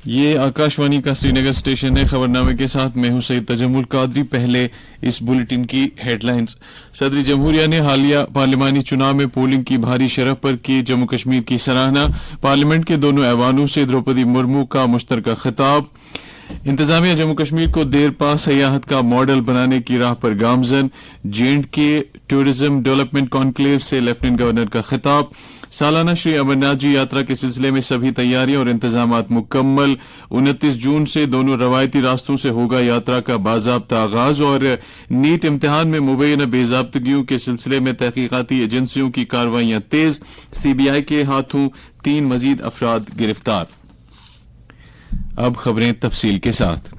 یہ آکاشوانی کا سری نگر اسٹیشن ہے. خبرنامے کے ساتھ میں ہوں سید تجمل قادری. پہلے اس بلیٹن کی ہیڈ لائنز. صدر جمہوریہ نے حالیہ پارلیمانی چناؤ میں پولنگ کی بھاری شرح پر کی جموں کشمیر کی سراہنا. پارلیمنٹ کے دونوں ایوانوں سے دروپدی مرمو کا مشترکہ خطاب. انتظامیہ جموں کشمیر کو دیر پا سیاحت کا ماڈل بنانے کی راہ پر گامزن. JNK ٹورزم ڈیولپمنٹ کانکلیو سے لیفٹنٹ گورنر کا خطاب. سالانہ شری امرناتھ جی یاترا کے سلسلے میں سبھی تیاریاں اور انتظامات مکمل. 29 جون سے دونوں روایتی راستوں سے ہوگا یاترا کا باضابطہ آغاز. اور نیٹ امتحان میں مبینہ بے ضابطگیوں کے سلسلے میں تحقیقاتی ایجنسیوں کی کارروائیاں تیز. CBI کے ہاتھوں 3 مزید افراد گرفتار. اب خبریں تفصیل کے ساتھ.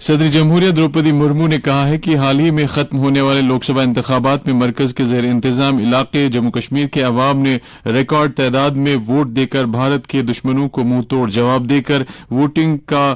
صدر جمہوریہ دروپدی مرمو نے کہا ہے کہ حال ہی میں ختم ہونے والے لوک سبھا انتخابات میں مرکز کے زیر انتظام علاقے جموں کشمیر کے عوام نے ریکارڈ تعداد میں ووٹ دے کر بھارت کے دشمنوں کو منہ توڑ جواب دے کر ووٹنگ کا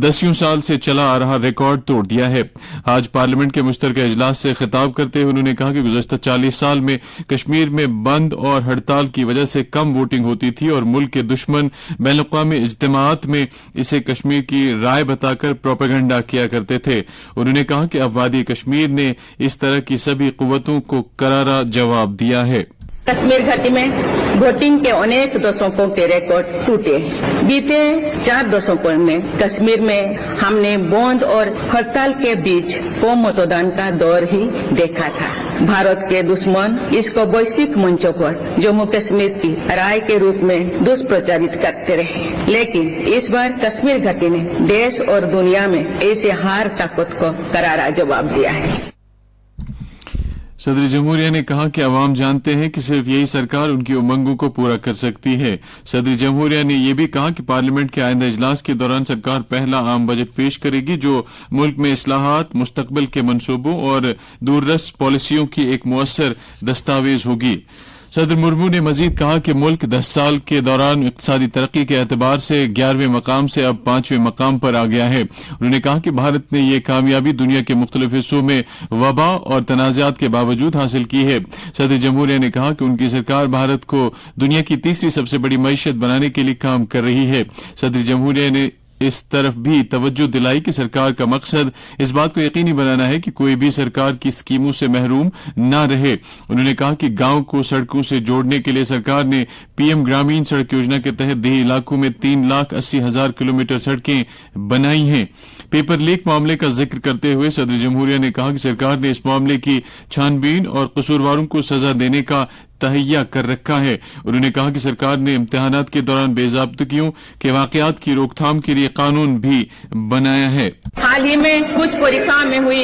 10 سال سے چلا آ رہا ریکارڈ توڑ دیا ہے. آج پارلیمنٹ کے مشترکہ اجلاس سے خطاب کرتے ہوئے انہوں نے کہا کہ گزشتہ 40 سال میں کشمیر میں بند اور ہڑتال کی وجہ سے کم ووٹنگ ہوتی تھی اور ملک کے دشمن بین الاقوامی اجتماعات میں اسے کشمیر کی رائے بتا کر پروپیگنڈا کیا کرتے تھے. انہوں نے کہا کہ اب وادی کشمیر نے اس طرح کی سبھی قوتوں کو کرارا جواب دیا ہے. کشمیر گھاٹی میں ووٹنگ کے انیک دشکوں کے ریکارڈ ٹوٹے. بیتے 4 دشکوں میں کشمیر میں ہم نے بوند اور ہڑتال کے بیچ قوم متدان کا دور ہی دیکھا تھا. بھارت کے دشمن اس کو ویشوک منچوں پر جموں کشمیر کی رائے کے روپ میں دشپرچارت کرتے رہے. لیکن اس بار کشمیر گھاٹی نے دیش اور دنیا میں ایسے ہار طاقت کو کرارا جواب دیا ہے. صدر جمہوریہ نے کہا کہ عوام جانتے ہیں کہ صرف یہی سرکار ان کی امنگوں کو پورا کر سکتی ہے. صدر جمہوریہ نے یہ بھی کہا کہ پارلیمنٹ کے آئندہ اجلاس کے دوران سرکار پہلا عام بجٹ پیش کرے گی جو ملک میں اصلاحات، مستقبل کے منصوبوں اور دوررس پالیسیوں کی ایک مؤثر دستاویز ہوگی. صدر مرمو نے مزید کہا کہ ملک 10 سال کے دوران اقتصادی ترقی کے اعتبار سے 11ویں مقام سے اب 5ویں مقام پر آ گیا ہے. انہوں نے کہا کہ بھارت نے یہ کامیابی دنیا کے مختلف حصوں میں وبا اور تنازعات کے باوجود حاصل کی ہے. صدر جمہوریہ نے کہا کہ ان کی سرکار بھارت کو دنیا کی تیسری سب سے بڑی معیشت بنانے کے لیے کام کر رہی ہے. صدر جمہوریہ نے اس طرف بھی توجہ دلائی کہ سرکار کا مقصد اس بات کو یقینی بنانا ہے کہ کوئی بھی سرکار کی اسکیموں سے محروم نہ رہے. انہوں نے کہا کہ گاؤں کو سڑکوں سے جوڑنے کے لیے سرکار نے PM گرامین سڑک یوجنا کے تحت دیہی علاقوں میں 3,80,000 کلومیٹر سڑکیں بنائی ہیں. پیپر لیک معاملے کا ذکر کرتے ہوئے صدر جمہوریہ نے کہا کہ سرکار نے اس معاملے کی چھان بین اور قصورواروں کو سزا دینے کا تہیہ کر رکھا ہے. انہوں نے کہا کہ سرکار نے امتحانات کے دوران بے ضابطگیوں کے واقعات کی روک تھام کے لیے قانون بھی بنایا ہے. حال ہی میں کچھ پریکشا میں ہوئی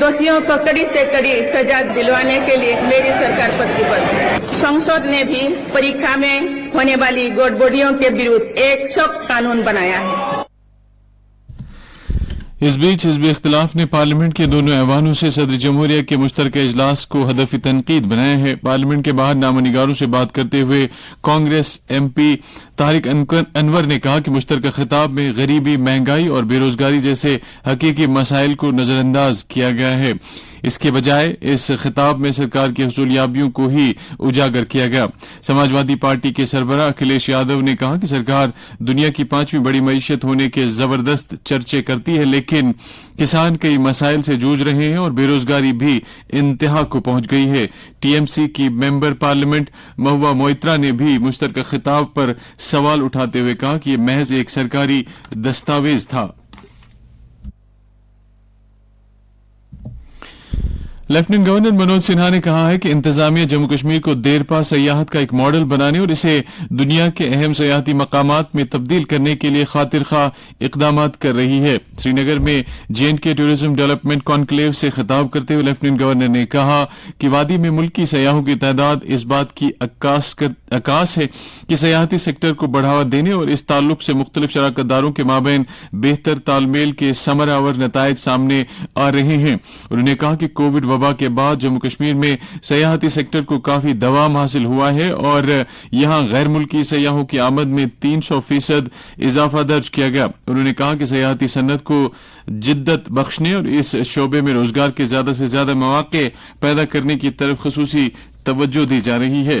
دوشیوں کو کڑی سے کڑی سزا دلوانے کے لیے میری سرکار پرتبدھ ہے. سنسد نے بھی پریکشا میں ہونے والی گڑبڑیوں کے ورودھ ایک سخت قانون بنایا ہے. اس بیچ حزب اختلاف نے پارلیمنٹ کے دونوں ایوانوں سے صدر جمہوریہ کے مشترکہ اجلاس کو ہدف تنقید بنایا ہے. پارلیمنٹ کے باہر نامہ نگاروں سے بات کرتے ہوئے کانگریس MP طارق انور نے کہا کہ مشترکہ خطاب میں غریبی، مہنگائی اور بے روزگاری جیسے حقیقی مسائل کو نظر انداز کیا گیا ہے. اس کے بجائے اس خطاب میں سرکار کی حصولیابیوں کو ہی اجاگر کیا گیا. سماجوادی پارٹی کے سربراہ اکھلیش یادو نے کہا کہ سرکار دنیا کی 5ویں بڑی معیشت ہونے کے زبردست چرچے کرتی ہے لیکن کسان کئی مسائل سے جوجھ رہے ہیں اور بے روزگاری بھی انتہا کو پہنچ گئی ہے. TMC کی ممبر پارلیمنٹ مہوا موئترا نے بھی مشترکہ خطاب پر سوال اٹھاتے ہوئے کہا کہ یہ محض ایک سرکاری دستاویز تھا. لیفٹنٹ گورنر منوج سنہا نے کہا ہے کہ انتظامیہ جموں کشمیر کو دیر پا سیاحت کا ایک ماڈل بنانے اور اسے دنیا کے اہم سیاحتی مقامات میں تبدیل کرنے کے لیے خاطر خواہ اقدامات کر رہی ہے. سری نگر میں JNK ٹورزم ڈیولپمنٹ کانکلیو سے خطاب کرتے ہوئے لیفٹنٹ گورنر نے کہا کہ وادی میں ملکی سیاحوں کی تعداد اس بات کی عکاس ہے کہ سیاحتی سیکٹر کو بڑھاوا دینے اور اس تعلق سے مختلف شراکت داروں کے مابین بہتر تال میل کے ثمر آور نتائج سامنے آ رہے ہیں. انہوں نے کہا کہ کووڈ وبا کے بعد جموں کشمیر میں سیاحتی سیکٹر کو کافی دوام حاصل ہوا ہے اور یہاں غیر ملکی سیاحوں کی آمد میں 300% اضافہ درج کیا گیا. انہوں نے کہا کہ سیاحتی صنعت کو جدت بخشنے اور اس شعبے میں روزگار کے زیادہ سے زیادہ مواقع پیدا کرنے کی طرف خصوصی توجہ دی جا رہی ہے.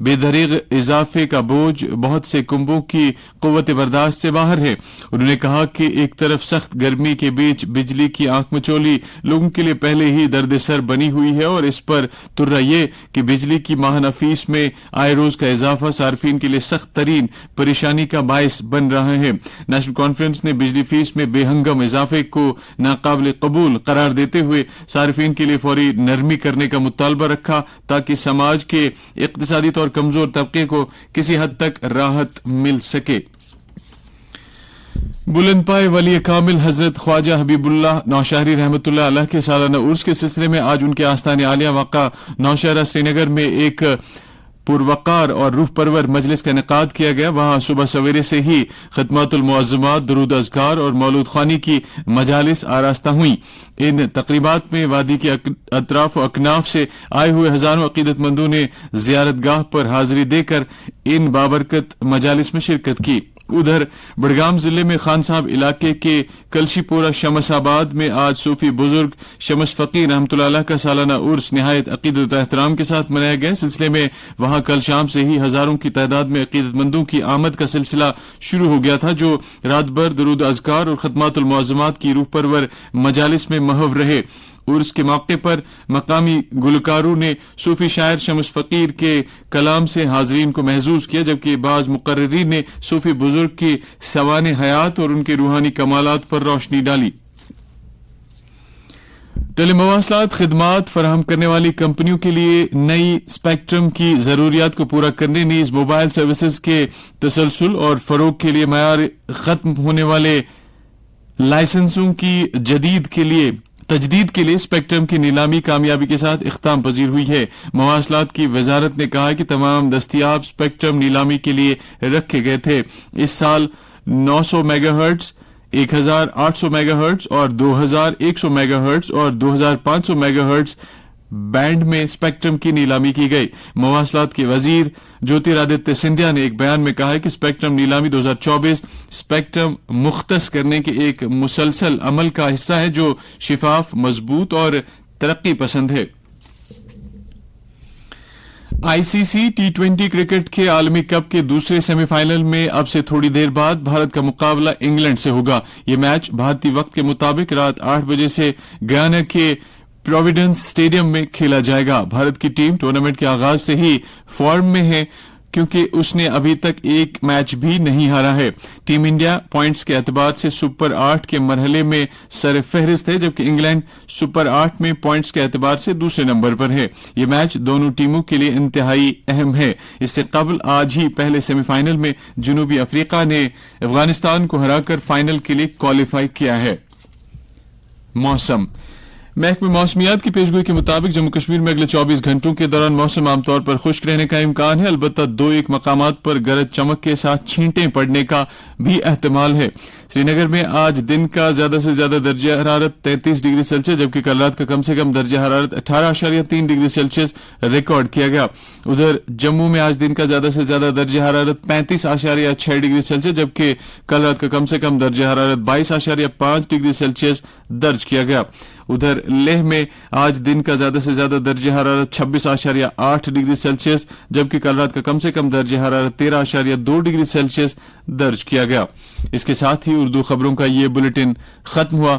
بے دریغ اضافے کا بوجھ بہت سے کنبوں کی قوت برداشت سے باہر ہے. انہوں نے کہا کہ ایک طرف سخت گرمی کے بیچ بجلی کی آنکھ مچولی لوگوں کے لیے پہلے ہی درد سر بنی ہوئی ہے، اور اس پر ترا یہ کہ بجلی کی ماہانہ فیس میں آئے روز کا اضافہ صارفین کے لیے سخت ترین پریشانی کا باعث بن رہا ہے. نیشنل کانفرنس نے بجلی فیس میں بے ہنگم اضافے کو ناقابل قبول قرار دیتے ہوئے صارفین کے لیے فوری نرمی کرنے کا مطالبہ رکھا تاکہ سماج کے اقتصادی طور کمزور طبقے کو کسی حد تک راحت مل سکے. بلند پائے ولی کامل حضرت خواجہ حبیب اللہ نوشہری رحمۃ اللہ علیہ کے سالانہ عرس کے سلسلے میں آج ان کے آستان عالیہ واقع نوشہرہ سری نگر میں ایک پروقار اور روح پرور مجلس کا انعقاد کیا گیا. وہاں صبح سویرے سے ہی خدمات المعظمات، درود اذکار اور مولود خوانی کی مجالس آراستہ ہوئیں. ان تقریبات میں وادی کے اطراف و اکناف سے آئے ہوئے ہزاروں عقیدت مندوں نے زیارت گاہ پر حاضری دے کر ان بابرکت مجالس میں شرکت کی. ادھر بڑگام ضلع میں خان صاحب علاقے کے کلشی پورہ شمس آباد میں آج صوفی بزرگ شمس فقیر رحمۃ اللہ علیہ کا سالانہ عرس نہایت عقیدت و احترام کے ساتھ منایا گیا. سلسلے میں وہاں کل شام سے ہی ہزاروں کی تعداد میں عقیدت مندوں کی آمد کا سلسلہ شروع ہو گیا تھا، جو رات بھر درود اذکار اور خدمات المعظمات کی روح پرور مجالس میں محو رہے. عرس کے موقع پر مقامی گلوکاروں نے صوفی شاعر شمس فقیر کے کلام سے حاضرین کو محظوظ کیا، جبکہ بعض مقررین نے صوفی بزرگ کی سوانح حیات اور ان کے روحانی کمالات پر روشنی ڈالی. ٹیلی مواصلات خدمات فراہم کرنے والی کمپنیوں کے لیے نئی اسپیکٹرم کی ضروریات کو پورا کرنے، نیز موبائل سروسز کے تسلسل اور فروغ کے لیے معیار ختم ہونے والے لائسنسوں کی تجدید کے لیے اسپیکٹرم کی نیلامی کامیابی کے ساتھ اختتام پذیر ہوئی ہے. مواصلات کی وزارت نے کہا کہ تمام دستیاب اسپیکٹرم نیلامی کے لیے رکھے گئے تھے. اس سال 900 میگا ہرٹز، 1800 میگا ہرٹز اور 2100 میگا ہرٹز اور 2500 میگا ہرٹز بینڈ میں اسپیکٹرم کی نیلامی کی گئی. مواصلات کے وزیر جیوترادتیہ سندھیا نے ایک بیان میں کہا ہے کہ اسپیکٹرم نیلامی 2024 اسپیکٹرم مختص کرنے کے ایک مسلسل عمل کا حصہ ہے جو شفاف، مضبوط اور ترقی پسند ہے. آئی سی سی T20 کرکٹ کے عالمی کپ کے دوسرے سیمی فائنل میں اب سے تھوڑی دیر بعد بھارت کا مقابلہ انگلینڈ سے ہوگا. یہ میچ بھارتی وقت کے مطابق رات 8 بجے سے گیانا کے پروویڈنس اسٹیڈیم میں کھیلا جائے گا. بھارت کی ٹیم ٹورنامنٹ کے آغاز سے ہی فارم میں ہے کیونکہ اس نے ابھی تک ایک میچ بھی نہیں ہارا ہے. ٹیم انڈیا پوائنٹس کے اعتبار سے سپر 8 کے مرحلے میں سر فہرست ہے، جبکہ انگلینڈ سپر 8 میں پوائنٹس کے اعتبار سے دوسرے نمبر پر ہے. یہ میچ دونوں ٹیموں کے لیے انتہائی اہم ہے. اس سے قبل آج ہی پہلے سیمی فائنل میں جنوبی افریقہ نے افغانستان کو ہرا کر فائنل کے لیے کوالیفائی کیا ہے. موسم محکمہ موسمیات کی پیشگوئی کے مطابق جموں کشمیر میں اگلے 24 گھنٹوں کے دوران موسم عام طور پر خشک رہنے کا امکان ہے، البتہ 2-1 مقامات پر گرج چمک کے ساتھ چھینٹیں پڑنے کا بھی احتمال ہے. سری نگر میں آج دن کا زیادہ سے زیادہ درجہ حرارت 33 ڈگری سیلسیس جبکہ کل رات کا کم سے کم درجہ حرارت 18.3 ڈگری سیلسیس ریکارڈ کیا گیا. ادھر جموں میں آج دن کا زیادہ سے زیادہ درجہ حرارت 35.6 ڈگری سیلسیس جبکہ کل رات کا کم سے کم درجہ حرارت 22.5 ڈگری سیلسیس درج کیا گیا. ادھر لیہ میں آج دن کا زیادہ سے زیادہ درجہ حرارت 26.8 ڈگری سیلسیس جبکہ کل رات کا کم سے کم درجہ حرارت 13.2 ڈگری سیلسیس درج کیا گیا. اس کے ساتھ ہی اردو خبروں کا یہ بلیٹن ختم ہوا.